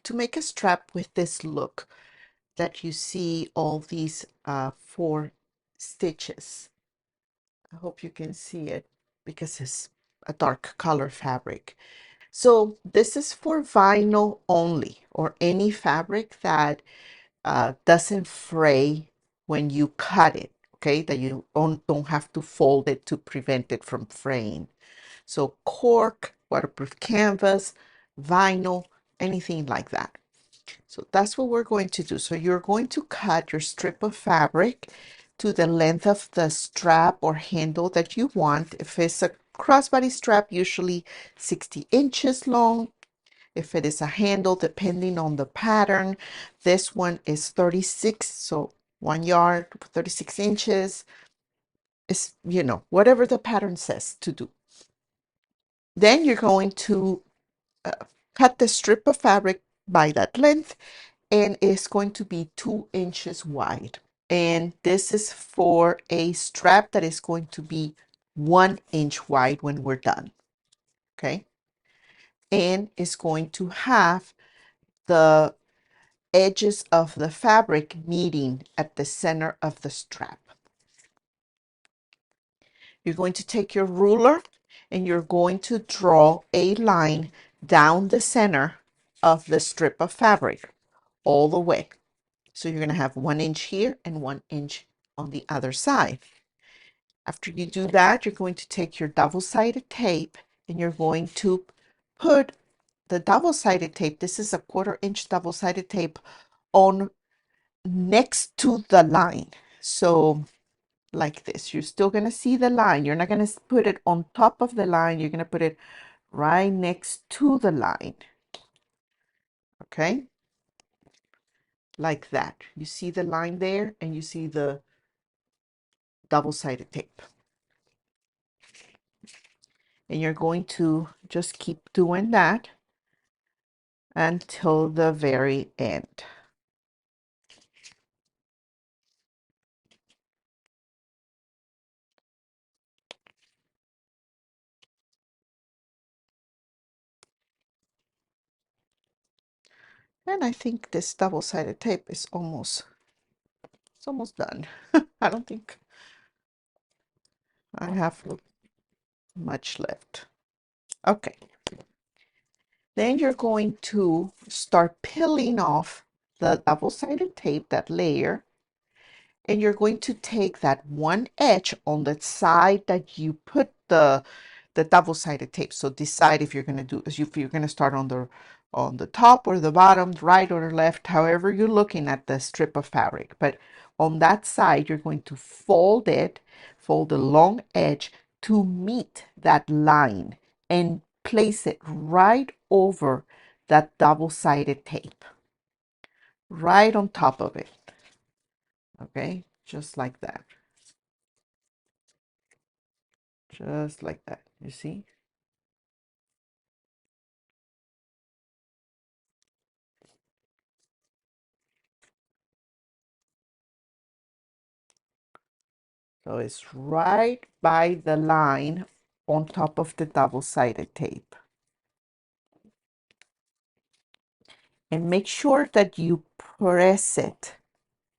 to make a strap with this look that you see all these 4 stitches. I hope you can see it because it's a dark color fabric. So this is for vinyl only, or any fabric that doesn't fray when you cut it, okay? That you don't have to fold it to prevent it from fraying. So cork, waterproof canvas, vinyl, anything like that. So that's what we're going to do. So you're going to cut your strip of fabric to the length of the strap or handle that you want. If it's a crossbody strap, usually 60 inches long. If it is a handle, depending on the pattern, this one is 36, so 1 yard, 36 inches. Is, whatever the pattern says to do. Then you're going to uh, cut the strip of fabric by that length, and it's going to be 2 inches wide. And this is for a strap that is going to be 1 inch wide when we're done. Okay. And it's going to have the edges of the fabric meeting at the center of the strap. You're going to take your ruler and you're going to draw a line down the center of the strip of fabric all the way. So you're going to have 1 inch here and 1 inch on the other side. After you do that, you're going to take your double-sided tape and you're going to put the double-sided tape, this is a 1/4 inch double-sided tape, on next to the line. So like this, you're still going to see the line. You're not going to put it on top of the line. You're going to put it right next to the line. Okay. Like that. You see the line there and you see the double-sided tape. And you're going to just keep doing that until the very end. And I think this double-sided tape is almost done. I don't think I have much left. Okay. Then you're going to start peeling off the double-sided tape, that layer, and you're going to take that one edge on the side that you put the double-sided tape. So decide if you're going to do, if you're going to start on the top or the bottom, right or left, however you're looking at the strip of fabric. But on that side, you're going to fold the long edge to meet that line and place it right over that double-sided tape, right on top of it. Okay, just like that. Just like that, you see? So it's right by the line on top of the double-sided tape. And make sure that you press it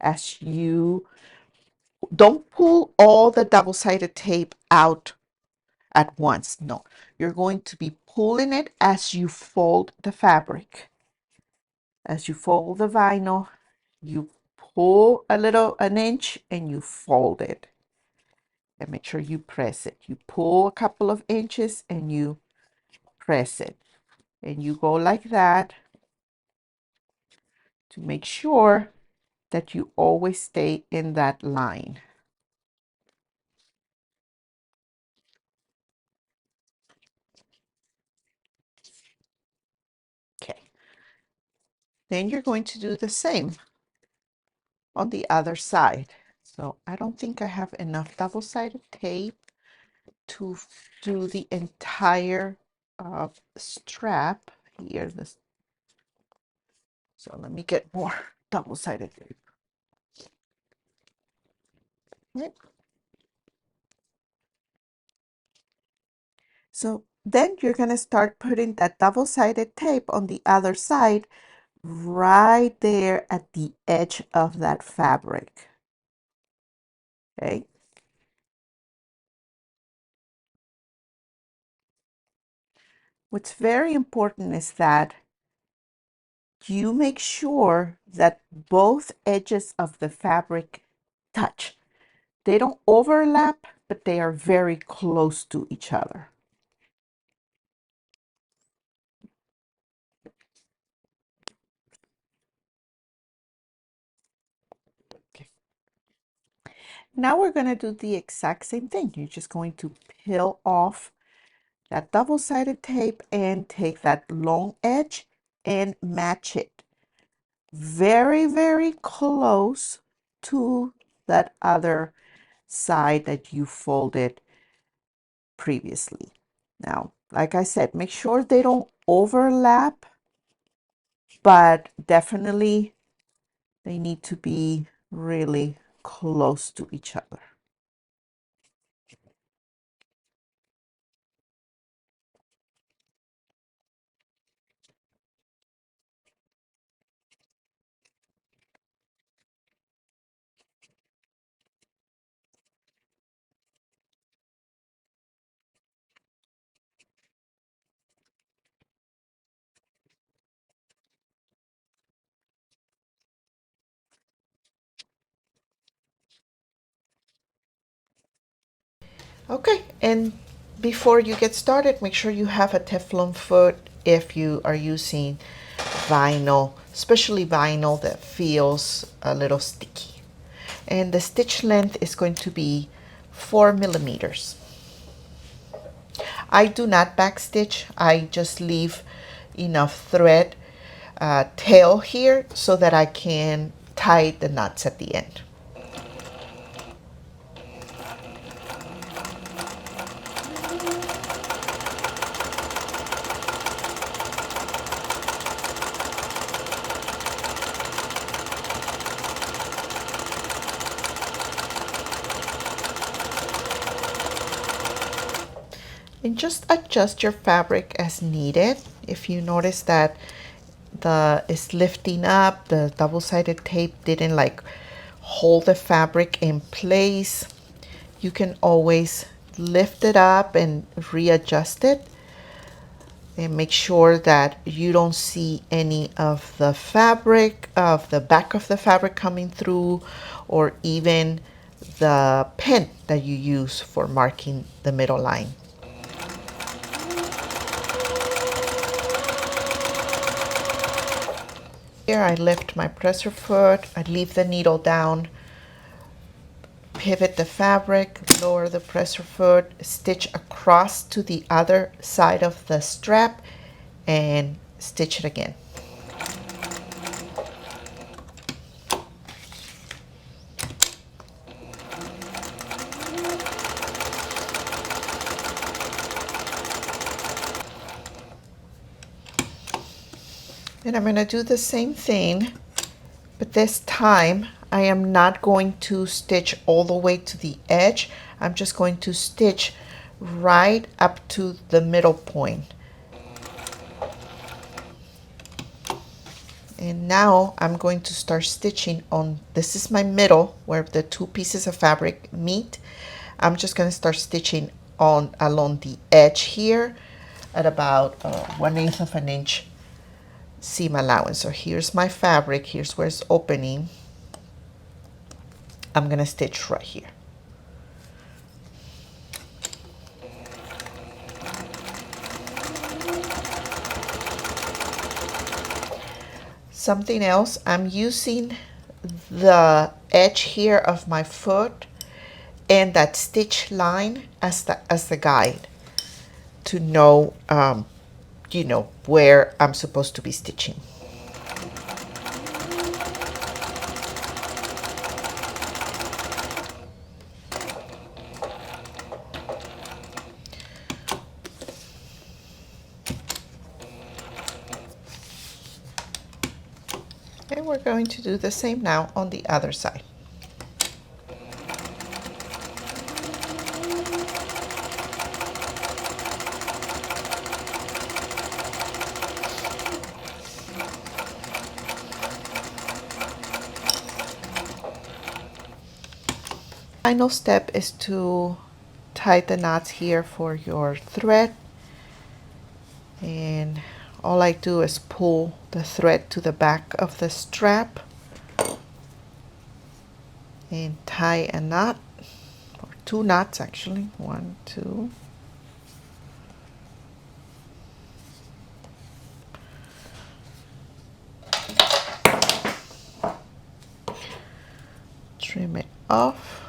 as you don't pull all the double-sided tape out at once. No, you're going to be pulling it as you fold the fabric. As you fold the vinyl, you pull an inch and you fold it. And make sure you press it. You pull a couple of inches and you press it. And you go like that to make sure that you always stay in that line. Okay. Then you're going to do the same on the other side. So I don't think I have enough double-sided tape to do the entire strap here. So let me get more double-sided tape. Okay. So then you're going to start putting that double-sided tape on the other side right there at the edge of that fabric. Okay. What's very important is that you make sure that both edges of the fabric touch. They don't overlap, but they are very close to each other. Okay. Now we're going to do the exact same thing. You're just going to peel off that double-sided tape and take that long edge and match it very, very close to that other side that you folded previously. Now, like I said, make sure they don't overlap, but definitely they need to be really close to each other. Okay, and before you get started, make sure you have a Teflon foot if you are using vinyl, especially vinyl that feels a little sticky. And the stitch length is going to be 4 millimeters. I do not backstitch. I just leave enough thread tail here so that I can tie the knots at the end. And just adjust your fabric as needed. If you notice that it's lifting up, the double-sided tape didn't like hold the fabric in place, you can always lift it up and readjust it, and make sure that you don't see any of the fabric, of the back of the fabric coming through, or even the pen that you use for marking the middle line. Here I lift my presser foot, I leave the needle down, pivot the fabric, lower the presser foot, stitch across to the other side of the strap, and stitch it again. And I'm going to do the same thing, but this time I am not going to stitch all the way to the edge. I'm just going to stitch right up to the middle point. And now I'm going to start stitching on, this is my middle where the two pieces of fabric meet. I'm just going to start stitching on along the edge here at about 1/8 of an inch seam allowance. So here's my fabric, here's where it's opening. I'm going to stitch right here. Something else, I'm using the edge here of my foot and that stitch line as the guide to know, you know, where I'm supposed to be stitching. And we're going to do the same now on the other side. Final step is to tie the knots here for your thread, and all I do is pull the thread to the back of the strap and tie a knot, or two knots actually, one, two. Trim it off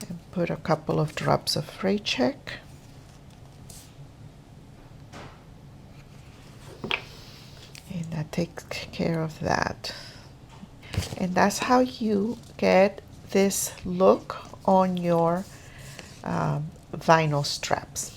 and put a couple of drops of fray check. And that takes care of that. And that's how you get this look on your vinyl straps.